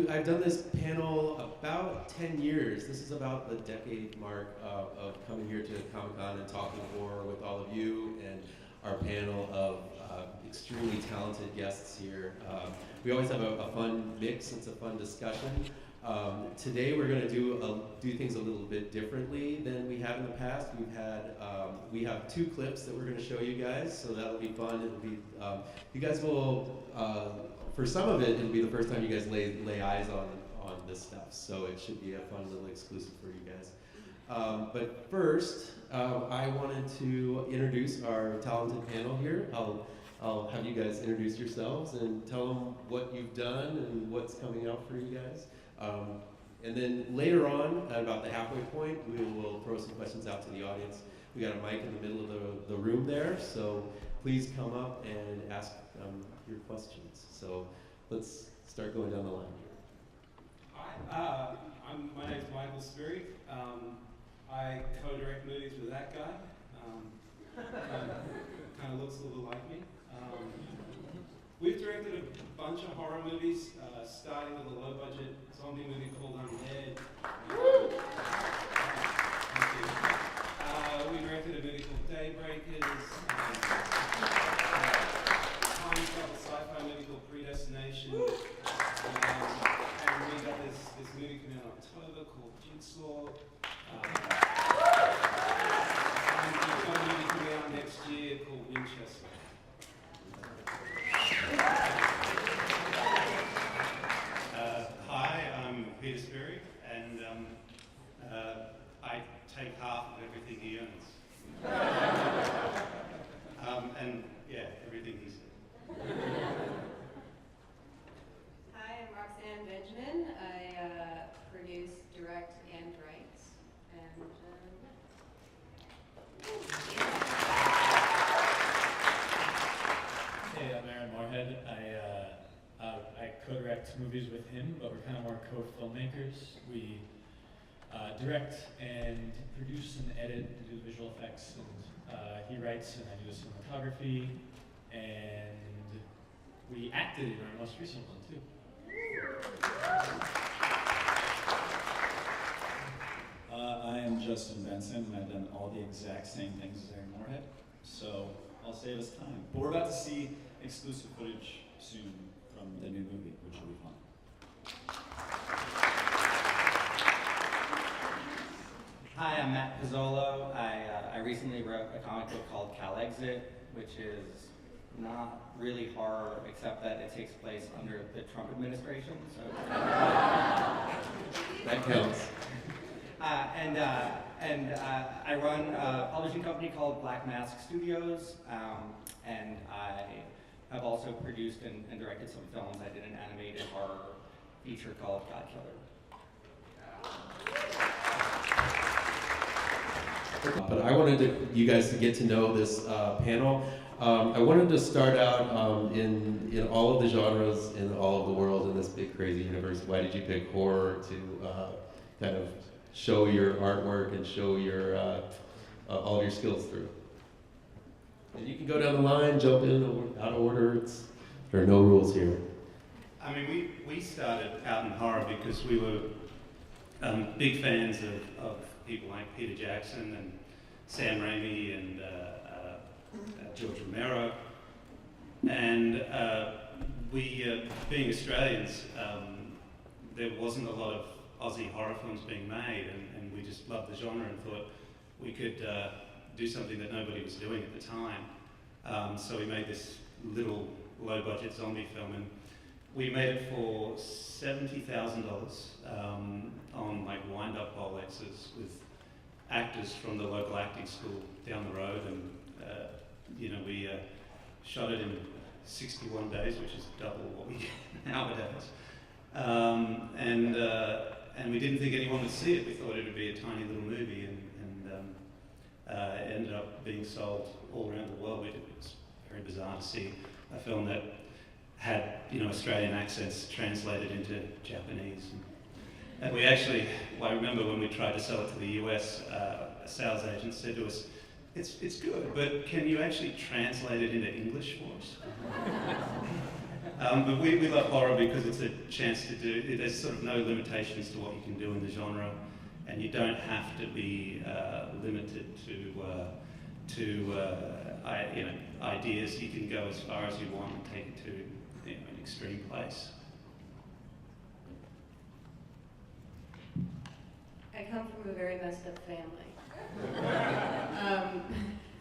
I've done this panel about 10 years. This is about the decade mark of coming here to Comic-Con and talking horror with all of you and our panel of extremely talented guests here. We always have a fun mix. It's a fun discussion. Today we're going to do things a little bit differently than we have in the past. We have two clips that we're going to show you guys, so that'll be fun. It'll be you guys will. For some of it, it'll be the first time you guys lay eyes on this stuff, so it should be a fun little exclusive for you guys. But first, I wanted to introduce our talented panel here. I'll have you guys introduce yourselves and tell them what you've done and what's coming out for you guys. And then later on, at about the halfway point, we will throw some questions out to the audience. We got a mic in the middle of the room there, so please come up and ask your questions. So let's start going down the line here. Hi, my name's Michael Spierig. I co-direct movies with that guy. Kind of looks a little like me. We've directed a bunch of horror movies, starting with a low-budget zombie movie called Undead. Thank you. We directed a movie called Daybreakers. Time travel sci-fi movie called Predestination. And we got this movie coming out in October called JIGSAW. And we've got a movie coming out next year called Winchester. Hi, I'm Peter Spierig, and I take half of everything he earns. And yeah, everything he said. Hi, I'm Roxanne Benjamin. I produce, direct, and write. And Hey, I'm Aaron Moorhead. I co-direct movies with him, but we're kind of more co-filmmakers. We direct and produce and edit and do the visual effects, and he writes and I do the cinematography, and we acted in our most recent one too. I am Justin Benson, and I've done all the exact same things as Aaron Moorhead, so I'll save us time. But we're about to see exclusive footage soon from the new movie, which will be fun. Hi, I'm Matt Pizzolo. I recently wrote a comic book called CALEXIT, which is not really horror, except that it takes place under the Trump administration. So That counts. And I run a publishing company called Black Mask Studios, and I have also produced and directed some films. I did an animated horror feature called God Killer. But I wanted you guys to get to know this panel. I wanted to start out in all of the genres in all of the world in this big crazy universe. Why did you pick horror to kind of show your artwork and show your all of your skills through? And you can go down the line, jump in out of order. There are no rules here. I mean, we started out in horror because we were big fans of people like Peter Jackson and Sam Raimi and George Romero. And we, being Australians, there wasn't a lot of Aussie horror films being made, and we just loved the genre and thought we could do something that nobody was doing at the time. So we made this little low-budget zombie film, and we made it for $70,000 on like wind-up Rolexes with actors from the local acting school down the road, and we shot it in 61 days, which is double what we get nowadays. And we didn't think anyone would see it. We thought it would be a tiny little movie, and it ended up being sold all around the world. It was very bizarre to see a film that had Australian accents translated into Japanese. And we actually, I remember when we tried to sell it to the US, a sales agent said to us, it's good, but can you actually translate it into English for us? But we love horror because it's a chance to do, there's sort of no limitations to what you can do in the genre, and you don't have to be limited to ideas. You can go as far as you want and take it to an extreme place. I come from a very messed up family.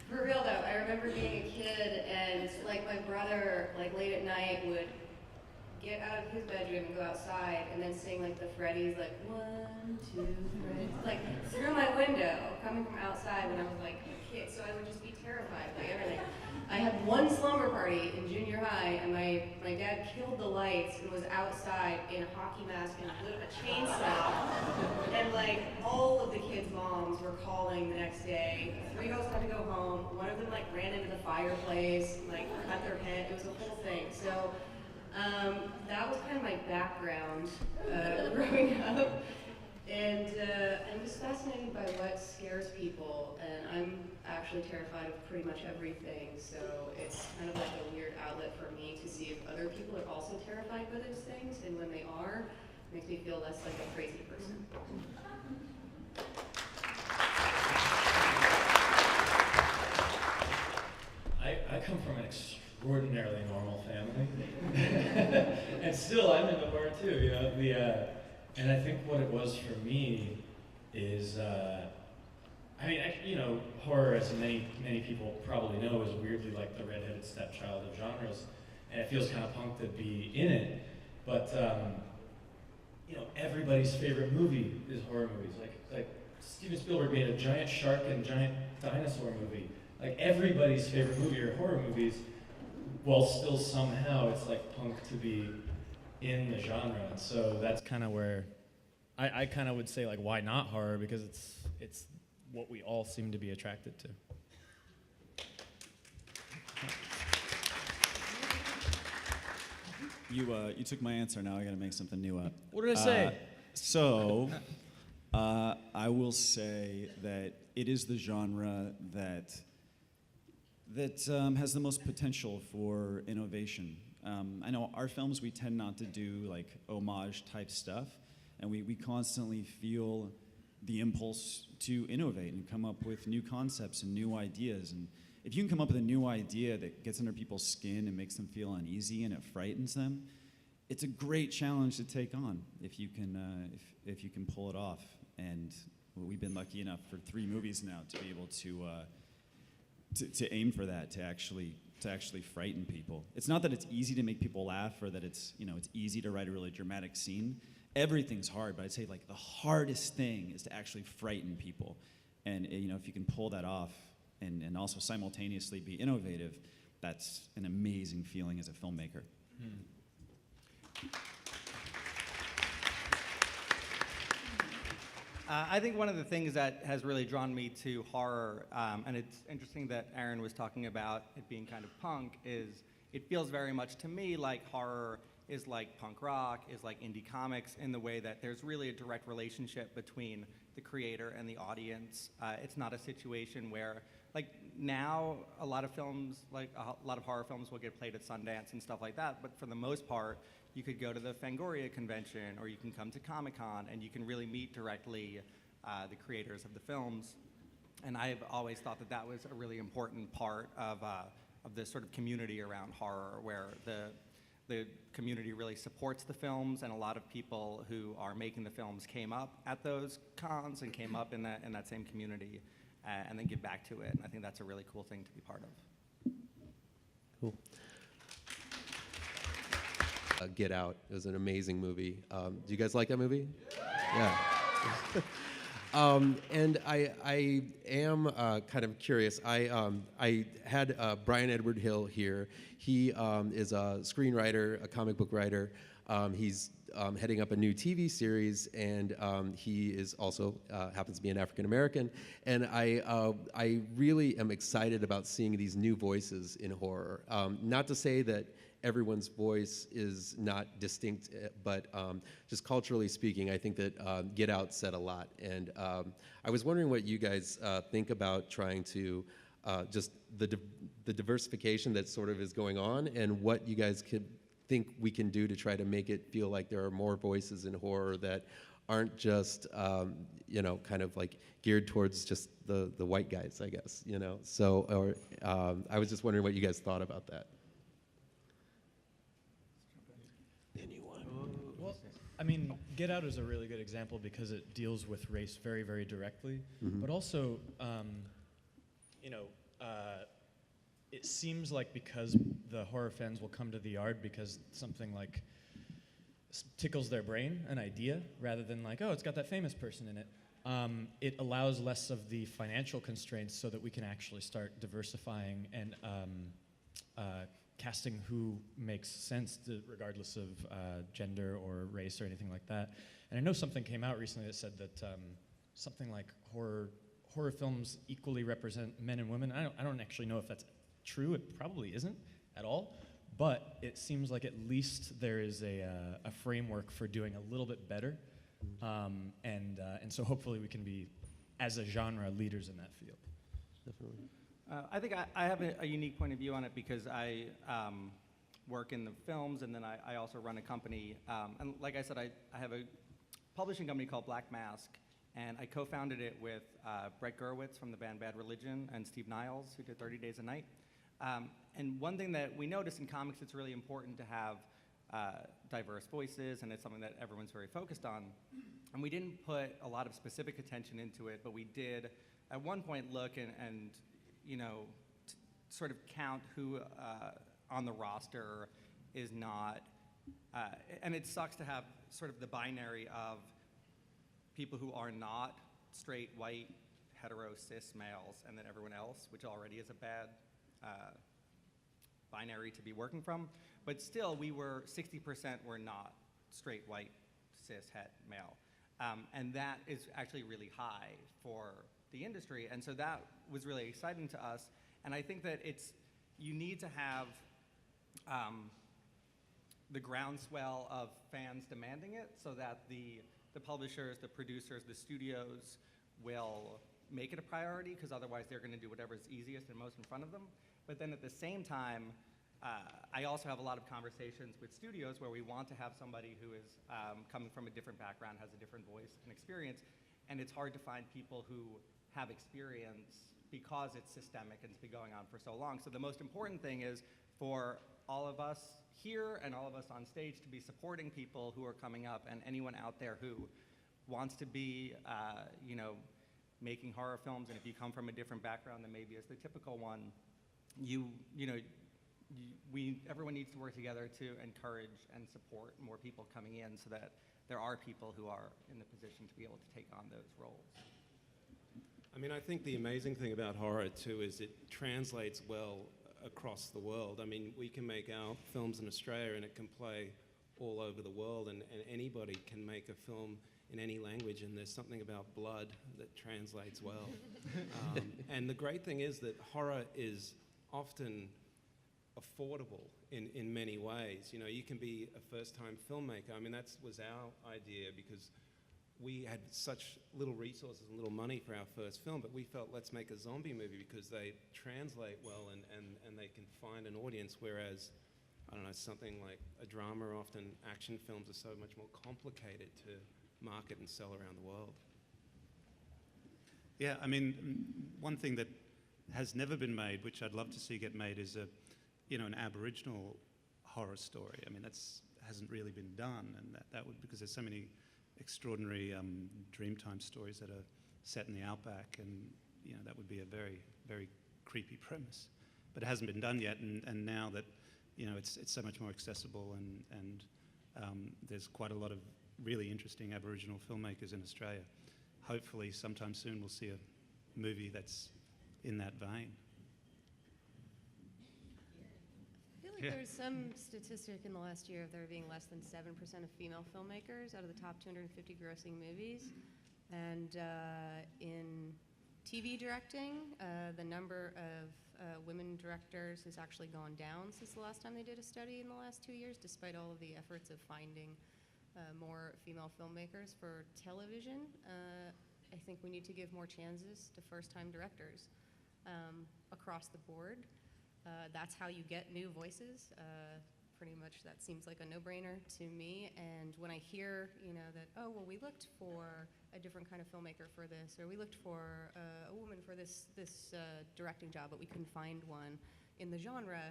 For real though, I remember being a kid and like my brother, like late at night would get out of his bedroom and go outside and then sing like the Freddy's like 1, 2, 3, like through my window, coming from outsid when I was like a kid, so I would just be terrified by everything. I had one slumber party in junior high and my dad killed the lights and was outside in a hockey mask and lit a chainsaw. And like all of the kids' moms were calling the next day. 3 of us had to go home. One of them like ran into the fireplace, and, like cut their head. It was a whole thing. So that was kind of my background growing up. And I'm just fascinated by what scares people, and I'm actually terrified of pretty much everything, so it's kind of like a weird outlet for me to see if other people are also terrified by those things, and when they are, it makes me feel less like a crazy person. I come from an extraordinarily normal family, and still I'm into horror too. You know, and I think what it was for me is, horror, as many people probably know, is weirdly like the redheaded stepchild of genres, and it feels kind of punk to be in it. But everybody's favorite movie is horror movies. Like Steven Spielberg made a giant shark and giant dinosaur movie. Like everybody's favorite movie are horror movies. Well, still somehow it's like punk to be in the genre, and so that's kind of where I kind of would say, like, why not horror? Because it's what we all seem to be attracted to. You took my answer. Now I got to make something new up. What did I say? I will say that it is the genre that has the most potential for innovation. I know our films, we tend not to do like homage type stuff, and we constantly feel the impulse to innovate and come up with new concepts and new ideas. And if you can come up with a new idea that gets under people's skin and makes them feel uneasy and it frightens them, it's a great challenge to take on if you can pull it off. And we've been lucky enough for 3 movies now to be able to aim for that, to actually frighten people. It's not that it's easy to make people laugh or that it's easy to write a really dramatic scene. Everything's hard, but I'd say like the hardest thing is to actually frighten people. And if you can pull that off and also simultaneously be innovative, that's an amazing feeling as a filmmaker. I think one of the things that has really drawn me to horror, and it's interesting that Aaron was talking about it being kind of punk, is it feels very much to me like horror is like punk rock, is like indie comics, in the way that there's really a direct relationship between the creator and the audience. It's not a situation where, like now, a lot of films, like a lot of horror films will get played at Sundance and stuff like that, but for the most part, you could go to the Fangoria convention, or you can come to Comic-Con, and you can really meet directly the creators of the films. And I've always thought that that was a really important part of the sort of community around horror, where the community really supports the films, and a lot of people who are making the films came up at those cons and came up in that same community, and then give back to it. And I think that's a really cool thing to be part of. Cool. Get Out. It was an amazing movie. Do you guys like that movie? Yeah. And I am kind of curious. I had Brian Edward Hill here. He is a screenwriter, a comic book writer. He's heading up a new TV series, and he is also happens to be an African American. And I really am excited about seeing these new voices in horror. Not to say that everyone's voice is not distinct, but just culturally speaking, I think that Get Out said a lot. And I was wondering what you guys think about trying to just the diversification that sort of is going on, and what you guys could think we can do to try to make it feel like there are more voices in horror that aren't just, you know, kind of like geared towards just the white guys, I guess, you know. So, or I was just wondering what you guys thought about that. Anyone? Well, I mean, Get Out is a really good example because it deals with race very, very directly, but also, you know, it seems like because the horror fans will come to the yard because something like tickles their brain, an idea, rather than like, oh, it's got that famous person in it. It allows less of the financial constraints so that we can actually start diversifying and casting who makes sense regardless of gender or race or anything like that. And I know something came out recently that said that something like horror films equally represent men and women. I don't actually know if that's true. It probably isn't at all. But it seems like at least there is a framework for doing a little bit better. And so hopefully we can be, as a genre, leaders in that field. Definitely. I think I have a unique point of view on it because I work in the films, and then I also run a company. And like I said, I have a publishing company called Black Mask, and I co-founded it with Brett Gurewitz from the band Bad Religion and Steve Niles, who did 30 Days a Night. And one thing that we notice in comics, it's really important to have diverse voices, and it's something that everyone's very focused on. And we didn't put a lot of specific attention into it, but we did at one point look and you know, sort of count who on the roster is not, and it sucks to have sort of the binary of people who are not straight, white, hetero, cis males, and then everyone else, which already is a bad binary to be working from. But still, 60% were not straight, white, cis, het, male. And that is actually really high for the industry. And so that was really exciting to us. And I think that you need to have the groundswell of fans demanding it so that the publishers, the producers, the studios will make it a priority, because otherwise they're going to do whatever is easiest and most in front of them. But then at the same time, I also have a lot of conversations with studios where we want to have somebody who is coming from a different background, has a different voice and experience, and it's hard to find people who have experience because it's systemic and it's been going on for so long. So the most important thing is for all of us here and all of us on stage to be supporting people who are coming up, and anyone out there who wants to be, you know, making horror films, and if you come from a different background than maybe is the typical one, everyone needs to work together to encourage and support more people coming in so that there are people who are in the position to be able to take on those roles. I mean, I think the amazing thing about horror, too, is it translates well across the world. I mean, we can make our films in Australia and it can play all over the world, and anybody can make a film in any language, and there's something about blood that translates well. And the great thing is that horror is often affordable in many ways. You know, you can be a first-time filmmaker. I mean, that was our idea, because we had such little resources and little money for our first film, but we felt, let's make a zombie movie because they translate well and they can find an audience, whereas, I don't know, something like a drama, or often action films are so much more complicated to market and sell around the world. Yeah, I mean, one thing that has never been made, which I'd love to see get made, is an Aboriginal horror story. I mean, hasn't really been done, and that would, because there's so many extraordinary Dreamtime stories that are set in the outback, and that would be a very, very creepy premise. But it hasn't been done yet, and now that it's so much more accessible, and there's quite a lot of really interesting Aboriginal filmmakers in Australia. Hopefully sometime soon we'll see a movie that's in that vein. I feel like there's some statistic in the last year of there being less than 7% of female filmmakers out of the top 250 grossing movies. And in TV directing, the number of women directors has actually gone down since the last time they did a study in the last 2 years, despite all of the efforts of finding more female filmmakers for television. I think we need to give more chances to first-time directors across the board. That's how you get new voices pretty much that seems like a no-brainer to me. And when I hear, that, oh, well, we looked for a different kind of filmmaker for this, or we looked for a woman for this directing job, but we couldn't find one in the genre,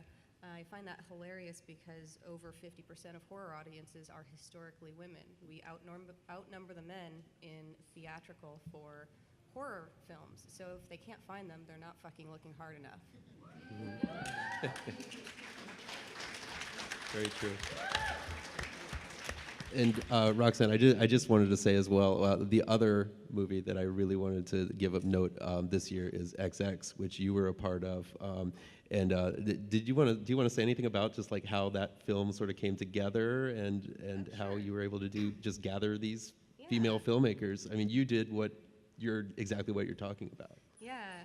I find that hilarious because over 50% of horror audiences are historically women. We outnumber the men in theatrical for horror films. So if they can't find them, they're not fucking looking hard enough. Very true. And Roxanne, I just wanted to say as well, the other movie that I really wanted to give a note this year is XX, which you were a part of. Do you want to say anything about just like how that film sort of came together and how you were able to just gather these female filmmakers? I mean, you did exactly what you're talking about. Yeah,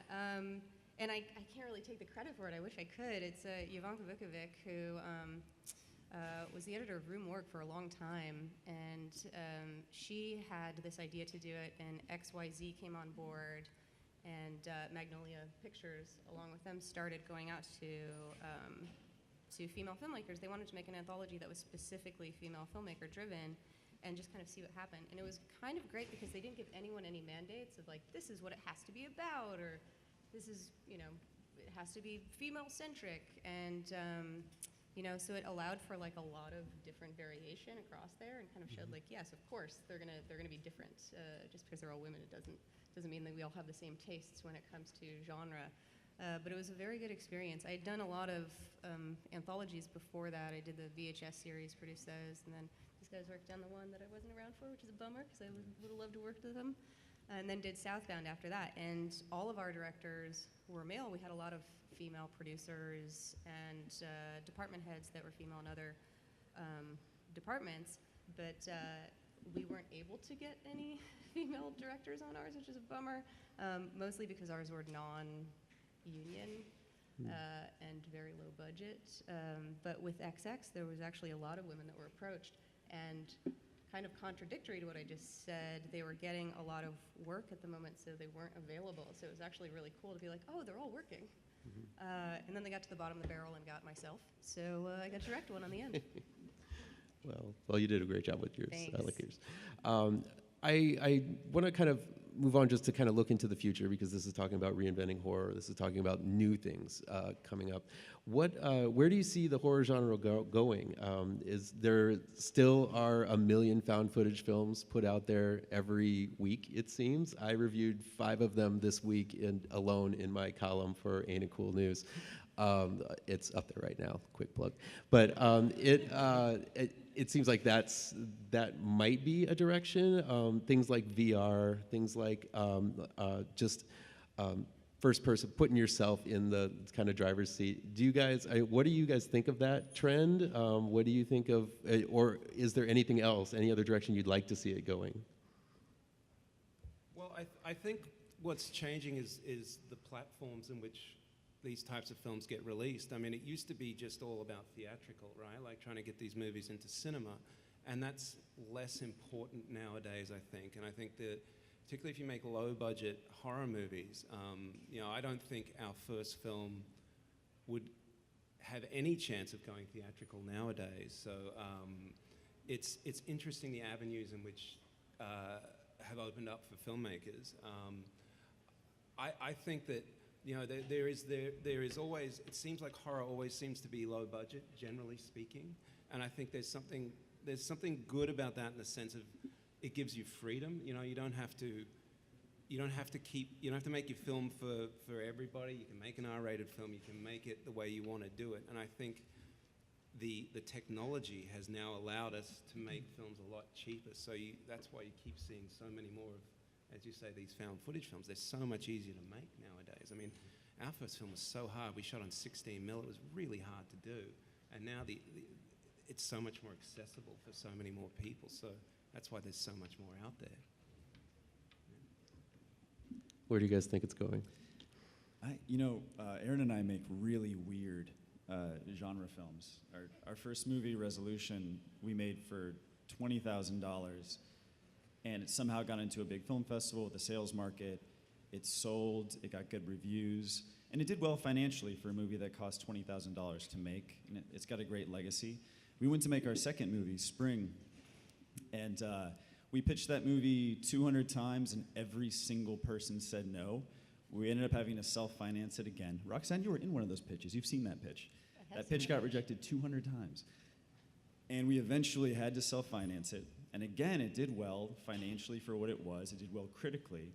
and I can't really take the credit for it. I wish I could. It's Jovanka Vukovic, who was the editor of Rue Morgue for a long time, and she had this idea to do it, and XYZ came on board, and Magnolia Pictures, along with them, started going out to female filmmakers. They wanted to make an anthology that was specifically female filmmaker driven, and just kind of see what happened. And it was kind of great because they didn't give anyone any mandates of like, this is what it has to be about, or this is, it has to be female centric. And so it allowed for like a lot of different variation across there, and kind of showed like, yes, of course they're gonna be different. Just because they're all women, it doesn't mean that we all have the same tastes when it comes to genre. But it was a very good experience. I had done a lot of anthologies before that. I did the VHS series, produced those, and then these guys worked on the one that I wasn't around for, which is a bummer because I would have loved to work with them. And then did Southbound after that. And all of our directors were male. We had a lot of female producers and department heads that were female in other departments, but we weren't able to get any female directors on ours, which is a bummer, mostly because ours were non-union and very low budget. But with XX, there was actually a lot of women that were approached, and kind of contradictory to what I just said, they were getting a lot of work at the moment, so they weren't available. So it was actually really cool to be like, oh, they're all working. And then they got to the bottom of the barrel and got myself. So I got to direct one on the end. Well, you did a great job with yours. Thanks. I like yours. I want to kind of move on just to kind of look into the future, because this is talking about reinventing horror. This is talking about new things coming up. Where do you see the horror genre going? Is there still are a million found footage films put out there every week, it seems? I reviewed 5 of them this week alone in my column for Ain't It Cool News. It's up there right now, quick plug. But it seems like that might be a direction. Things like VR, things like first person, putting yourself in the kind of driver's seat. What do you guys think of that trend? What do you think of, or is there anything else, any other direction you'd like to see it going? Well, I think what's changing is the platforms in which these types of films get released. I mean, it used to be just all about theatrical, right? Like trying to get these movies into cinema. And that's less important nowadays, I think. And I think that particularly if you make low-budget horror movies, I don't think our first film would have any chance of going theatrical nowadays. So it's interesting the avenues in which have opened up for filmmakers. I think that there is always, it seems like horror always seems to be low budget, generally speaking, and I think there's something good about that in the sense of it gives you freedom. You don't have to make your film for everybody. You can make an R-rated film. You can make it the way you want to do it, and I think the technology has now allowed us to make films a lot cheaper. So that's why you keep seeing so many more of, as you say, these found footage films. They're so much easier to make nowadays. I mean, our first film was so hard. We shot on 16 mil. It was really hard to do. And now it's so much more accessible for so many more people. So that's why there's so much more out there. Where do you guys think it's going? Aaron and I make really weird genre films. Our first movie, Resolution, we made for $20,000. And it somehow got into a big film festival with a sales market. It sold, it got good reviews, and it did well financially for a movie that cost $20,000 to make, and it's got a great legacy. we went to make our second movie, Spring, and we pitched that movie 200 times, and every single person said no. We ended up having to self-finance it again. Roxanne, you were in one of those pitches. You've seen that pitch. That pitch got rejected 200 times. And we eventually had to self-finance it. And again, it did well financially for what it was. It did well critically.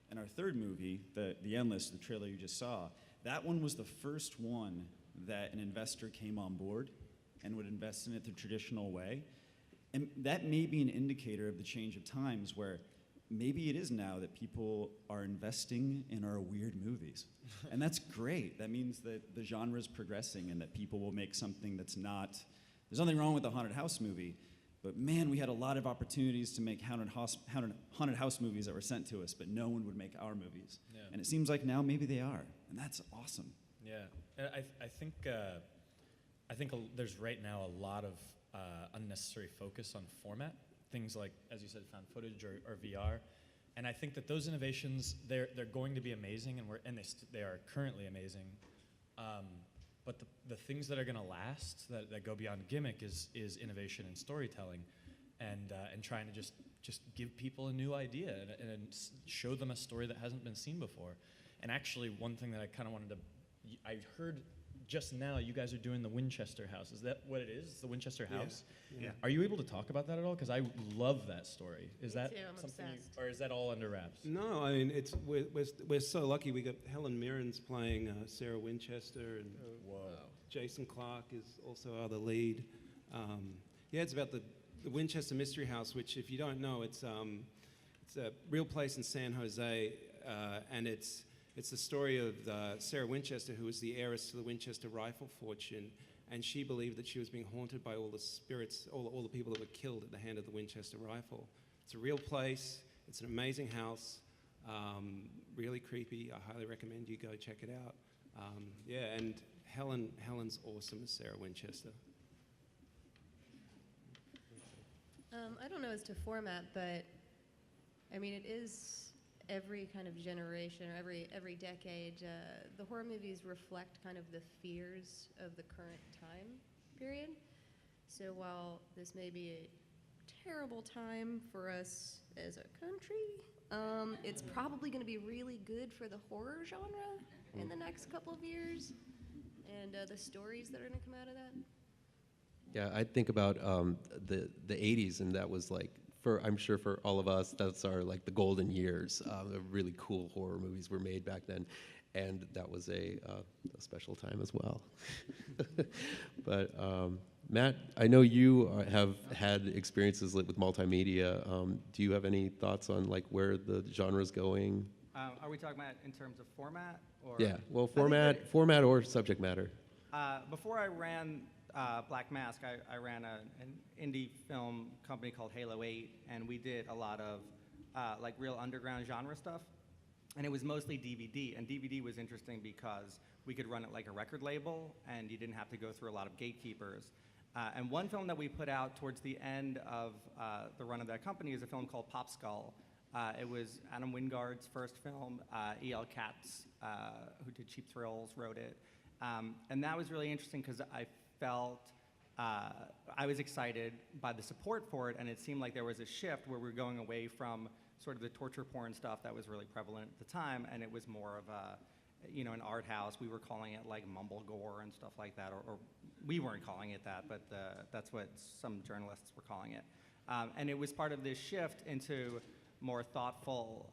And our third movie, The Endless, the trailer you just saw, that one was the first one that an investor came on board and would invest in it the traditional way. And that may be an indicator of the change of times, where maybe it is now that people are investing in our weird movies. And that's great. That means that the genre is progressing and that people will make something that's not... There's nothing wrong with the haunted house movie, but man, we had a lot of opportunities to make haunted house movies that were sent to us, but no one would make our movies. Yeah. And it seems like now maybe they are, and that's awesome. Yeah, and I think there's right now a lot of unnecessary focus on format, things like, as you said, found footage or VR, and I think that those innovations, they're going to be amazing, and they are currently amazing. But the things that are going to last, that go beyond gimmick, is innovation in storytelling, and trying to just give people a new idea and show them a story that hasn't been seen before. And actually, one thing that I kind of wanted to, I heard just now you guys are doing the Winchester House. Is that what it is? The Winchester House? Yeah. Are you able to talk about that at all? Because I love that story. Is Me that too, I'm something, obsessed. or is that all under wraps? No, I mean, we're so lucky. We got Helen Mirren's playing Sarah Winchester, and Jason Clarke is also our the lead. Yeah, it's about the Winchester Mystery House, which, if you don't know, it's a real place in San Jose, and it's the story of Sarah Winchester, who was the heiress to the Winchester rifle fortune, and she believed that she was being haunted by all the spirits, all the people that were killed at the hand of the Winchester rifle. It's a real place. It's an amazing house. Really creepy. I highly recommend you go check it out. Yeah, and Helen's awesome as Sarah Winchester. I don't know as to format, but I mean, it is every kind of generation or every decade. The horror movies reflect kind of the fears of the current time period. So while this may be a terrible time for us as a country, it's probably going to be really good for the horror genre in the next couple of years, and the stories that are going to come out of that. Yeah, I think about the 80s, and that was like, I'm sure for all of us, that's our like the golden years. The really cool horror movies were made back then, and that was a special time as well. But Matt, I know you have had experiences with multimedia. Do you have any thoughts on like where the genre's going? Are we talking about in terms of format? Or Yeah, well, format or subject matter. Before I ran Black Mask, I ran an indie film company called Halo 8, and we did a lot of like real underground genre stuff. And it was mostly DVD, and DVD was interesting because we could run it like a record label, and you didn't have to go through a lot of gatekeepers. And one film that we put out towards the end of the run of that company is a film called Pop Skull. It was Adam Wingard's first film. E.L. Katz, who did Cheap Thrills, wrote it. And that was really interesting because I felt, I was excited by the support for it, and it seemed like there was a shift where we're going away from sort of the torture porn stuff that was really prevalent at the time, and it was more of a, an art house. We were calling it like mumble gore and stuff like that, or we weren't calling it that, but that's what some journalists were calling it. And it was part of this shift into more thoughtful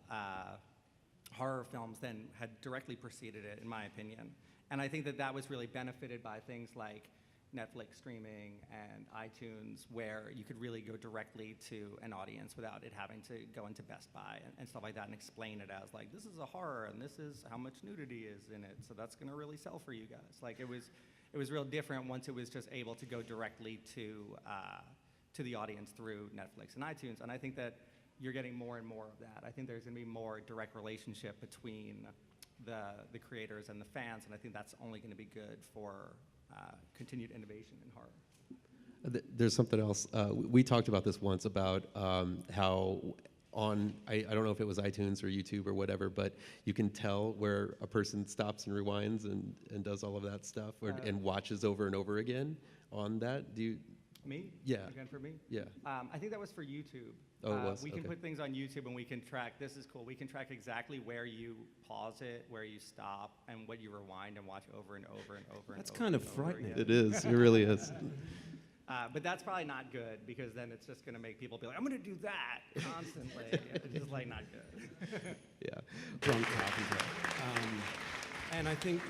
horror films than had directly preceded it, in my opinion. And I think that was really benefited by things like Netflix streaming and iTunes, where you could really go directly to an audience without it having to go into Best Buy and stuff like that and explain it as like, this is a horror and this is how much nudity is in it, so that's gonna really sell for you guys. Like it was real different once it was just able to go directly to the audience through Netflix and iTunes. And I think that you're getting more and more of that. I think there's gonna be more direct relationship between the creators and the fans, and I think that's only gonna be good for continued innovation in horror. There's something else. We talked about this once about how I don't know if it was iTunes or YouTube or whatever, but you can tell where a person stops and rewinds and does all of that stuff and watches over and over again on that. Me? Yeah. Again for me? Yeah. I think that was for YouTube. Oh, it was? We can Okay. put things on YouTube and we can track, this is cool, we can track exactly where you pause it, where you stop, and what you rewind and watch over and over and over That's and kind over of and over frightening. again. It is. It really is. But that's probably not good because then it's just going to make people be like, I'm going to do that constantly. It's just like not good. Yeah. John Carpenter. And I think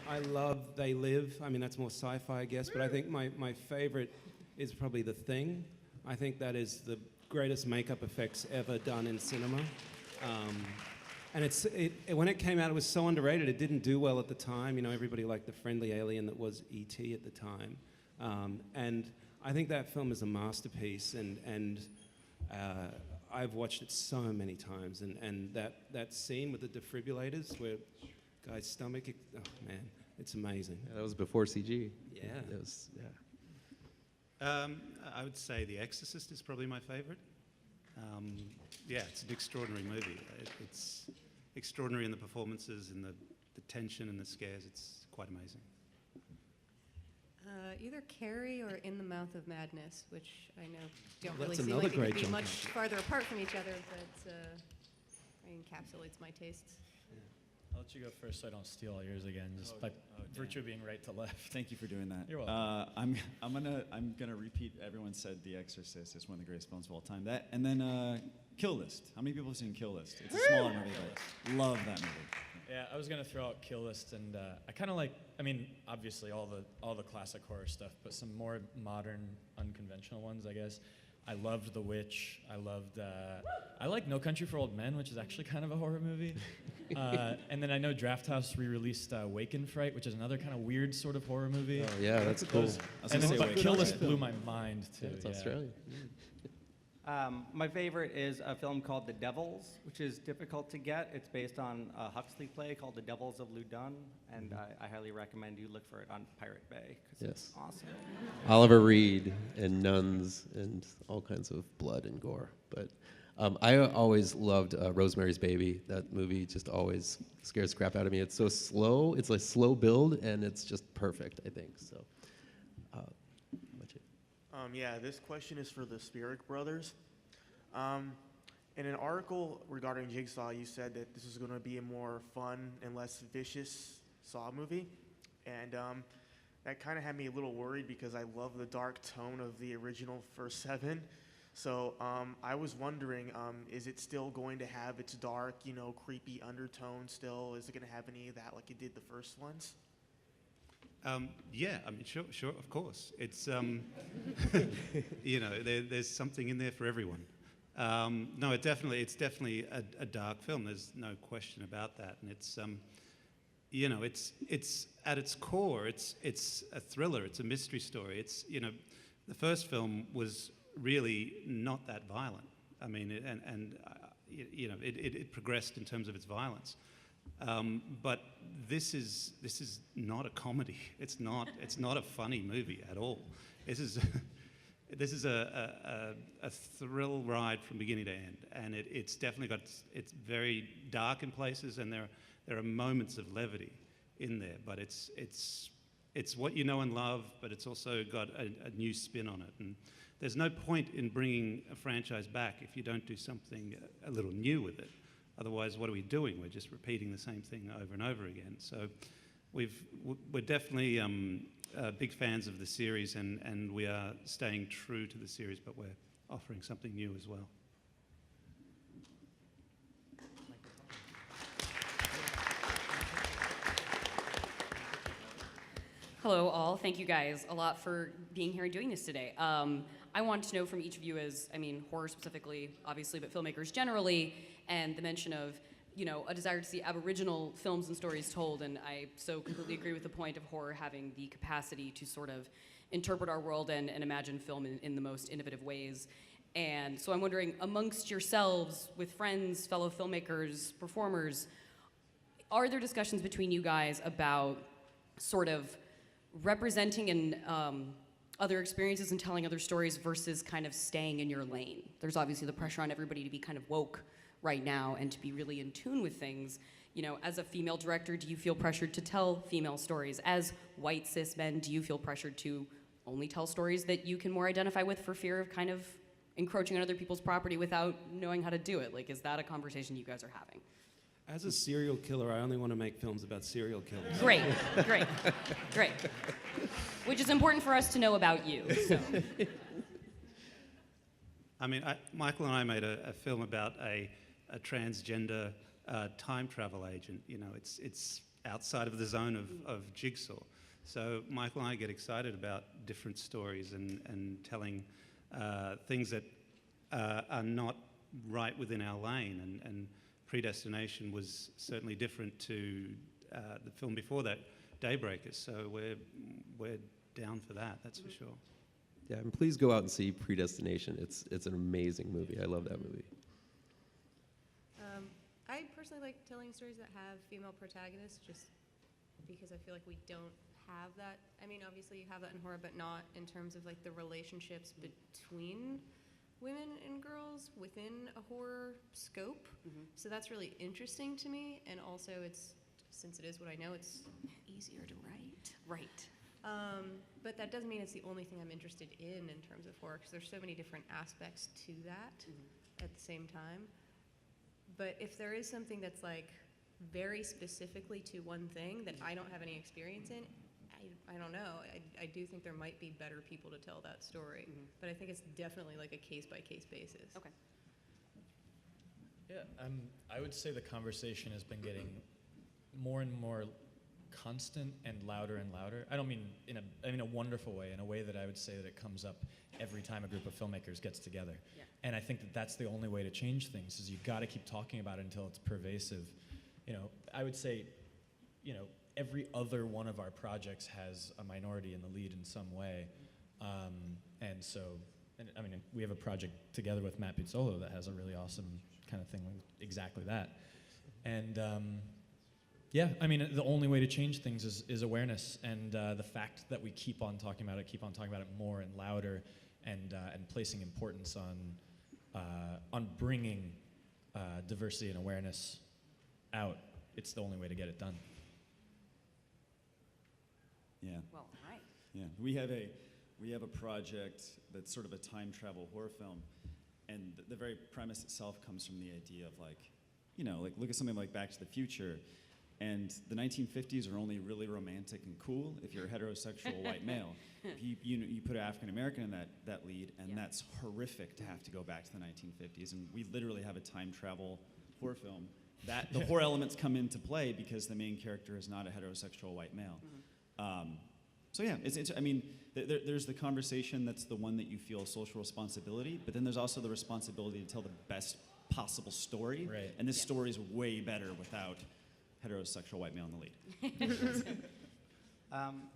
I love They Live. I mean, that's more sci-fi, I guess, but I think my favorite is probably The Thing. I think that is the greatest makeup effects ever done in cinema. And when it came out, it was so underrated. It didn't do well at the time. You know, everybody liked the friendly alien that was E.T. at the time. And I think that film is a masterpiece, and I've watched it so many times. And that scene with the defibrillators where guy's stomach, oh man, it's amazing. Yeah, that was before CG. Yeah. It was, yeah. I would say The Exorcist is probably my favorite. Yeah, it's an extraordinary movie. It's extraordinary in the performances and the tension and the scares. It's quite amazing. Either Carrie or In the Mouth of Madness, which I know don't That's really seem another like it great could be John much Carpenter. farther apart from each other, but it encapsulates my tastes. I'll let you go first so I don't steal all yours again, just by virtue of being right to left. Thank you for doing that. You're welcome. I'm gonna repeat. Everyone said The Exorcist is one of the greatest films of all time. That and then Kill List. How many people have seen Kill List? It's a smaller movie, but love that movie. Yeah, I was gonna throw out Kill List, and I kind of like. I mean, obviously all the classic horror stuff, but some more modern, unconventional ones, I guess. I loved The Witch. I like No Country for Old Men, which is actually kind of a horror movie. And then I know Draft House re-released Wake in Fright, which is another kind of weird sort of horror movie. Oh, yeah, that's cool. And then but Kill List blew my mind too. It's Australia. My favorite is a film called The Devils, which is difficult to get. It's based on a Huxley play called The Devils of Loudun, and I highly recommend you look for it on Pirate Bay, because it's awesome. Oliver Reed and nuns and all kinds of blood and gore. But I always loved Rosemary's Baby. That movie just always scares the crap out of me. It's so slow. It's like slow build, and it's just perfect, I think. So, yeah, this question is for the Spierig Brothers. In an article regarding Jigsaw, you said that this is going to be a more fun and less vicious Saw movie. And that kind of had me a little worried because I love the dark tone of the original first 7. So I was wondering, is it still going to have its dark, creepy undertone still? Is it going to have any of that like it did the first ones? Yeah, I mean, sure, of course. It's, there's something in there for everyone. No, it's definitely a dark film. There's no question about that. And it's, it's at its core, it's a thriller. It's a mystery story. It's, the first film was really not that violent. I mean, it progressed in terms of its violence. But this is not a comedy. It's not a funny movie at all. This is a thrill ride from beginning to end, and it's definitely it's very dark in places, and there are moments of levity in there. But it's what you know and love, but it's also got a new spin on it. And there's no point in bringing a franchise back if you don't do something a little new with it. Otherwise, what are we doing? We're just repeating the same thing over and over again. So we're definitely big fans of the series, and we are staying true to the series, but we're offering something new as well. Hello, all. Thank you guys a lot for being here and doing this today. I want to know from each of you horror specifically, obviously, but filmmakers generally, and the mention of, a desire to see Aboriginal films and stories told, and I so completely agree with the point of horror having the capacity to sort of interpret our world and imagine film in the most innovative ways. And so I'm wondering, amongst yourselves, with friends, fellow filmmakers, performers, are there discussions between you guys about sort of representing and other experiences and telling other stories versus kind of staying in your lane? There's obviously the pressure on everybody to be kind of woke right now and to be really in tune with things. As a female director, do you feel pressured to tell female stories? As white cis men, do you feel pressured to only tell stories that you can more identify with for fear of kind of encroaching on other people's property without knowing how to do it? Like, is that a conversation you guys are having? As a serial killer, I only want to make films about serial killers. Great, great, great. Which is important for us to know about you, so. I mean, Michael and I made a film about a transgender time travel agent. You know, it's outside of the zone of JIGSAW. So Michael and I get excited about different stories and telling things that are not right within our lane. And Predestination was certainly different to the film before that, Daybreakers. So we're down for that, that's for sure. Yeah, and please go out and see Predestination. It's an amazing movie. I love that movie. I personally like telling stories that have female protagonists, just because I feel like we don't have that. I mean, obviously you have that in horror, but not in terms of like the relationships between women and girls within a horror scope. So that's really interesting to me, and also it's, since it is what I know, it's easier to write. Right. But that doesn't mean it's the only thing I'm interested in terms of horror, because there's so many different aspects to that at the same time. But if there is something that's like very specifically to one thing that I don't have any experience in, I don't know. I do think there might be better people to tell that story, but I think it's definitely like a case-by-case basis. Okay. Yeah, I would say the conversation has been getting more and more constant and louder and louder. I don't mean in a wonderful way, in a way that I would say that it comes up every time a group of filmmakers gets together. Yeah. And I think that that's the only way to change things, is you've got to keep talking about it until it's pervasive. You know, I would say, you know, every other one of our projects has a minority in the lead in some way. And so, I mean, we have a project together with Matteo Pizzolo that has a really awesome kind of thing, like exactly that. And yeah, I mean, the only way to change things is awareness, and the fact that we keep on talking about it more and louder, and placing importance on bringing diversity and awareness out. It's the only way to get it done. Yeah. Well, all right. Yeah. We have a project that's sort of a time travel horror film, and the very premise itself comes from the idea of, like, you know, like, look at something like Back to the Future, and the 1950s are only really romantic and cool if you're a heterosexual white male. You put an African American in that lead, and that's horrific to have to go back to the 1950s. And we literally have a time travel horror film that the horror elements come into play because the main character is not a heterosexual white male. So yeah, I mean, there's the conversation that's the one that you feel social responsibility, but then there's also the responsibility to tell the best possible story. Right. And this story is way better without heterosexual white male in the lead.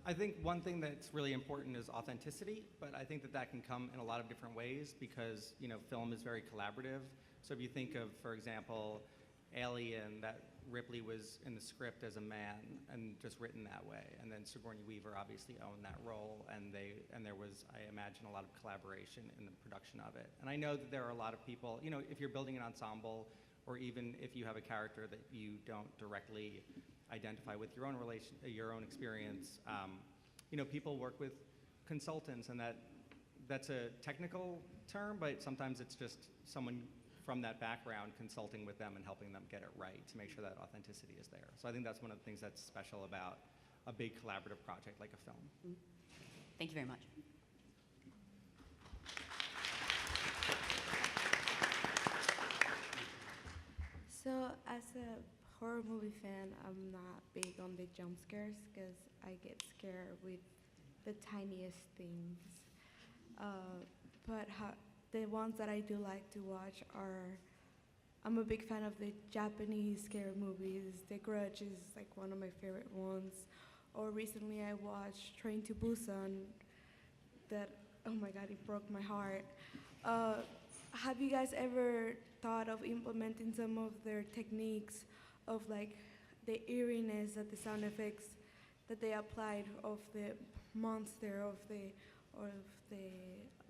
I think one thing that's really important is authenticity, but I think that can come in a lot of different ways because, you know, film is very collaborative. So if you think of, for example, Alien, that Ripley was in the script as a man and just written that way, and then Sigourney Weaver obviously owned that role, and there was, I imagine, a lot of collaboration in the production of it. And I know that there are a lot of people, you know, if you're building an ensemble, or even if you have a character that you don't directly identify with your own experience, you know, people work with consultants, and that's a technical term, but sometimes it's just someone from that background consulting with them and helping them get it right to make sure that authenticity is there. So I think that's one of the things that's special about a big collaborative project like a film. Thank you very much. So as a horror movie fan, I'm not big on the jump scares because I get scared with the tiniest things. But the ones that I do like to watch are, I'm a big fan of the Japanese scary movies. The Grudge is like one of my favorite ones. Or recently I watched Train to Busan that, oh my God, it broke my heart. Have you guys ever thought of implementing some of their techniques of like the eeriness that the sound effects that they applied of the monster, of the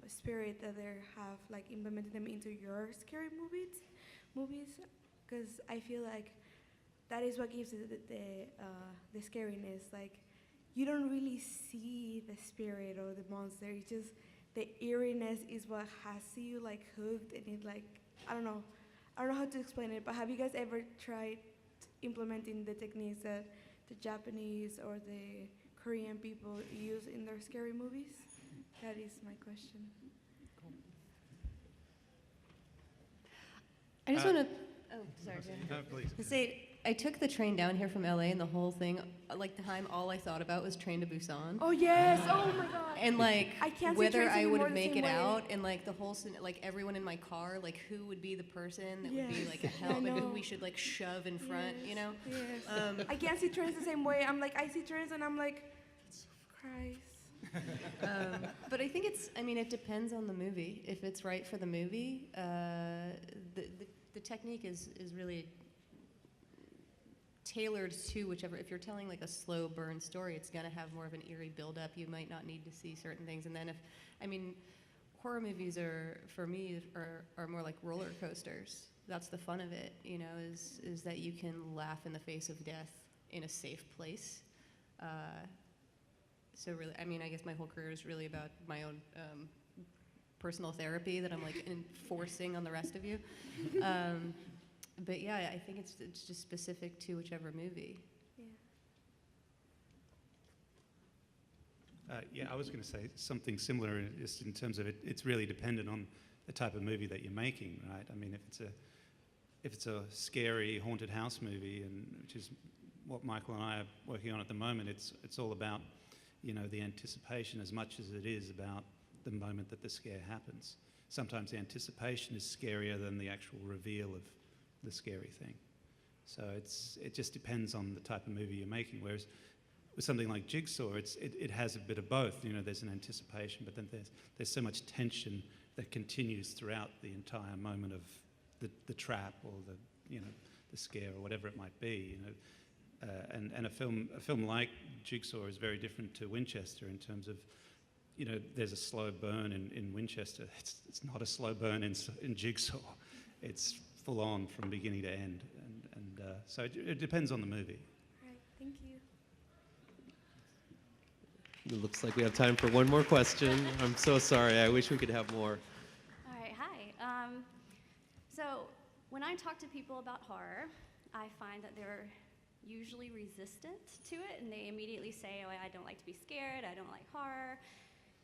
spirit that they have, like implemented them into your scary movies? Because I feel like that is what gives it the scariness. Like you don't really see the spirit or the monster. It's just the eeriness is what has you like hooked, and it like, I don't know how to explain it, but have you guys ever tried implementing the techniques that the Japanese or the Korean people use in their scary movies? That is my question. I just want to. Oh, sorry. No, please. To say, I took the train down here from LA, and the whole thing, like the time, all I thought about was Train to Busan. Oh yes! Oh my God! And like I can't see whether trains I would anymore the make same it way. out, and like the whole, like everyone in my car, like who would be the person that would be Yes, like a I help, and who know. we should like shove in front, you know? Yes. I can't see trains the same way. I'm like, I see trains and I'm like, Christ. But I think it depends on the movie. If it's right for the movie, the technique is really tailored to whichever. If you're telling like a slow burn story, it's gonna have more of an eerie buildup. You might not need to see certain things. And then horror movies for me are more like roller coasters. That's the fun of it, you know, is that you can laugh in the face of death in a safe place. So really, I guess my whole career is really about my own personal therapy that I'm like enforcing on the rest of you. But yeah, I think it's just specific to whichever movie. Yeah, I was going to say something similar, just in terms of it's really dependent on the type of movie that you're making, right? I mean, if it's a scary haunted house movie, and which is what Michael and I are working on at the moment, it's all about, you know, the anticipation as much as it is about the moment that the scare happens. Sometimes the anticipation is scarier than the actual reveal of the scary thing. So it just depends on the type of movie you're making. Whereas with something like Jigsaw, it has a bit of both. You know, there's an anticipation, but then there's so much tension that continues throughout the entire moment of the trap or the scare or whatever it might be. You know, and a film like Jigsaw is very different to Winchester in terms of, you know, there's a slow burn in Winchester. It's not a slow burn in Jigsaw. It's full on from beginning to end, and so it depends on the movie. All right, thank you. It looks like we have time for one more question. I'm so sorry. I wish we could have more. All right, hi. So when I talk to people about horror, I find that they're usually resistant to it, and they immediately say, oh, I don't like to be scared, I don't like horror.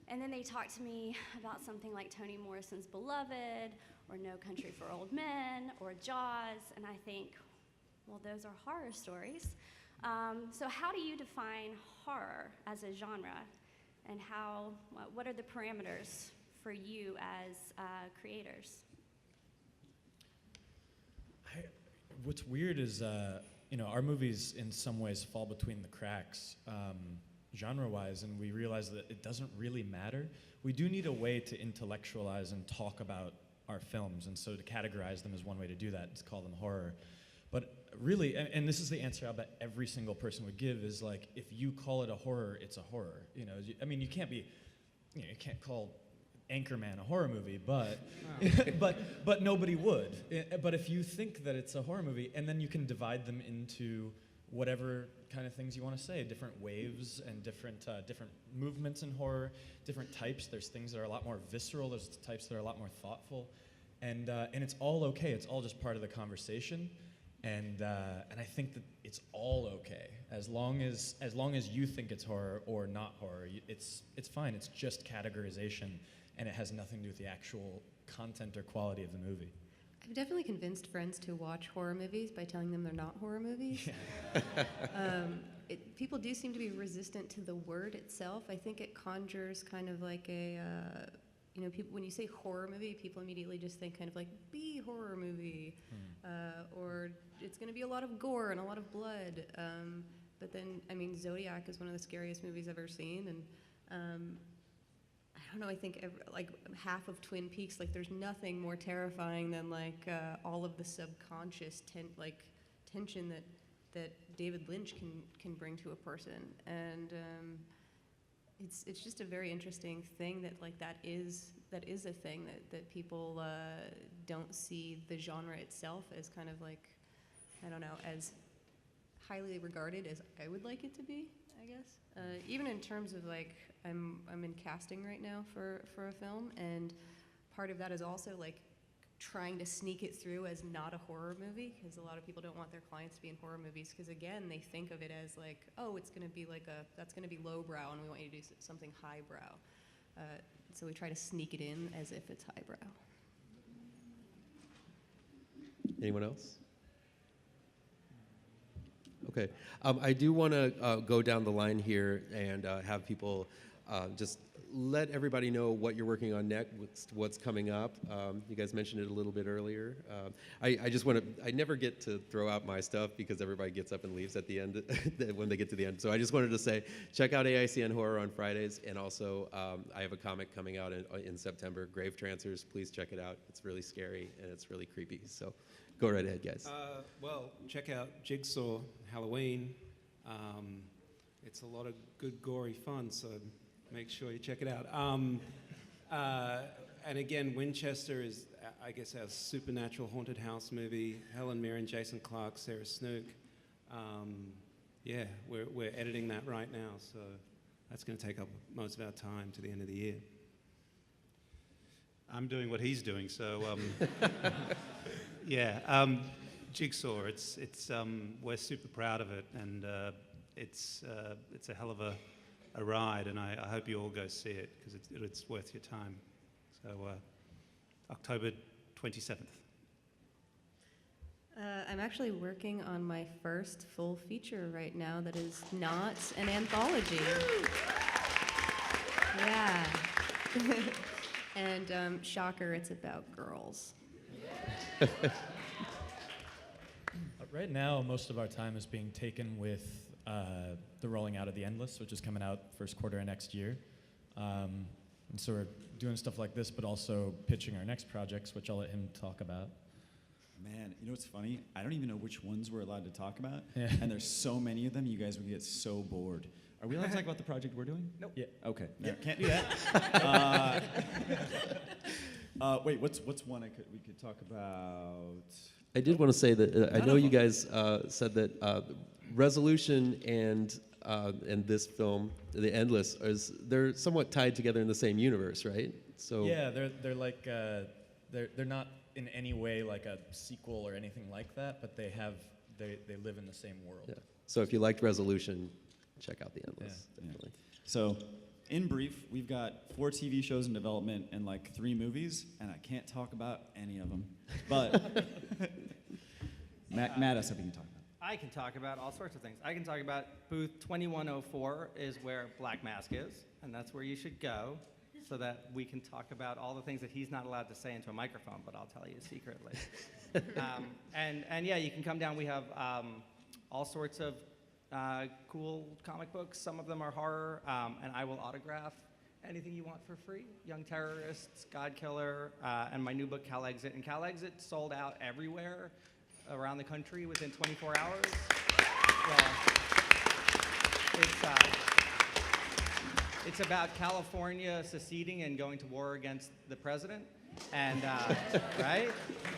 And then they talk to me about something like Toni Morrison's Beloved, or No Country for Old Men, or Jaws, and I think, well, those are horror stories. So how do you define horror as a genre, and what are the parameters for you as creators? What's weird is, you know, our movies in some ways fall between the cracks, genre-wise, and we realize that it doesn't really matter. We do need a way to intellectualize and talk about our films, and so to categorize them is one way to do that, is call them horror. But really, and this is the answer I bet every single person would give, is like, if you call it a horror, it's a horror. You know, I mean, you can't call Anchorman a horror movie, but but nobody would. But if you think that it's a horror movie, and then you can divide them into whatever kind of things you want to say, different waves and different movements in horror, different types. There's things that are a lot more visceral. There's types that are a lot more thoughtful, and it's all okay. It's all just part of the conversation, and I think that it's all okay as long as you think it's horror or not horror. It's fine. It's just categorization, and it has nothing to do with the actual content or quality of the movie. I've definitely convinced friends to watch horror movies by telling them they're not horror movies. People do seem to be resistant to the word itself. I think it conjures kind of like a, you know, people, when you say horror movie, people immediately just think kind of like B-horror movie, or it's going to be a lot of gore and a lot of blood. But then, I mean, Zodiac is one of the scariest movies I've ever seen, and I don't know, I think like half of Twin Peaks, like there's nothing more terrifying than like all of the subconscious tension that David Lynch can bring to a person, and it's just a very interesting thing that is a thing that people don't see the genre itself as kind of like, I don't know, as highly regarded as I would like it to be. I guess. Even in terms of like, I'm in casting right now for a film, and part of that is also like trying to sneak it through as not a horror movie, because a lot of people don't want their clients to be in horror movies, because again, they think of it as like, oh, it's going to be like that's going to be lowbrow, and we want you to do something highbrow. So we try to sneak it in as if it's highbrow. Anyone else? Okay. I do want to go down the line here and have people just let everybody know what you're working on next, what's coming up. You guys mentioned it a little bit earlier. I just want to, I never get to throw out my stuff because everybody gets up and leaves at the end when they get to the end. So I just wanted to say, check out AICN Horror on Fridays. And also, I have a comic coming out in September, GRAVETRANCERS. Please check it out. It's really scary and it's really creepy. So go right ahead, guys. Well, check out JIGSAW Halloween. It's a lot of good, gory fun, so make sure you check it out. And again, Winchester is, I guess, our supernatural haunted house movie. Helen Mirren, Jason Clarke, Sarah Snook. Yeah, we're editing that right now, so that's going to take up most of our time to the end of the year. I'm doing what he's doing, so yeah. Jigsaw. It's we're super proud of it, and it's a hell of a ride, and I hope you all go see it because it's worth your time. So October 27th. I'm actually working on my first full feature right now that is not an anthology. Yeah. And shocker, it's about girls. Right now, most of our time is being taken with the rolling out of The Endless, which is coming out first quarter of next year. And so we're doing stuff like this, but also pitching our next projects, which I'll let him talk about. Man, you know what's funny? I don't even know which ones we're allowed to talk about. Yeah. And there's so many of them, you guys would get so bored. Are we allowed to talk about the project we're doing? Nope. Yeah. Okay. Yeah. Can't do that. Wait, what's one we could talk about? I did want to say that I know you guys said that Resolution and this film, The Endless, they're somewhat tied together in the same universe, right? So yeah, they're like they're not in any way like a sequel or anything like that, but they live in the same world. yeah. So if you liked Resolution, check out The Endless. Yeah. Definitely. So, in brief, we've got 4 TV shows in development and like 3 movies, and I can't talk about any of them. But Matt, I was hoping you can talk about. I can talk about all sorts of things. I can talk about booth 2104 is where Black Mask is, and that's where you should go so that we can talk about all the things that he's not allowed to say into a microphone, but I'll tell you secretly. And yeah, you can come down. We have all sorts of cool comic books. Some of them are horror, and I will autograph anything you want for free. Young Terrorists, God Killer, and my new book, CALEXIT. And CALEXIT sold out everywhere around the country within 24 hours. Well, it's about California seceding and going to war against the president. And, right?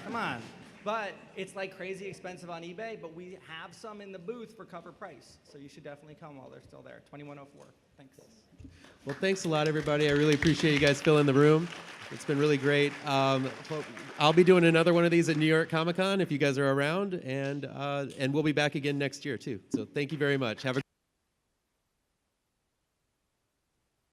Come on. But it's like crazy expensive on eBay, but we have some in the booth for cover price. So you should definitely come while they're still there. 2104. Thanks. Well, thanks a lot, everybody. I really appreciate you guys filling the room. It's been really great. I'll be doing another one of these at New York Comic Con if you guys are around, and we'll be back again next year too. So thank you very much. Have a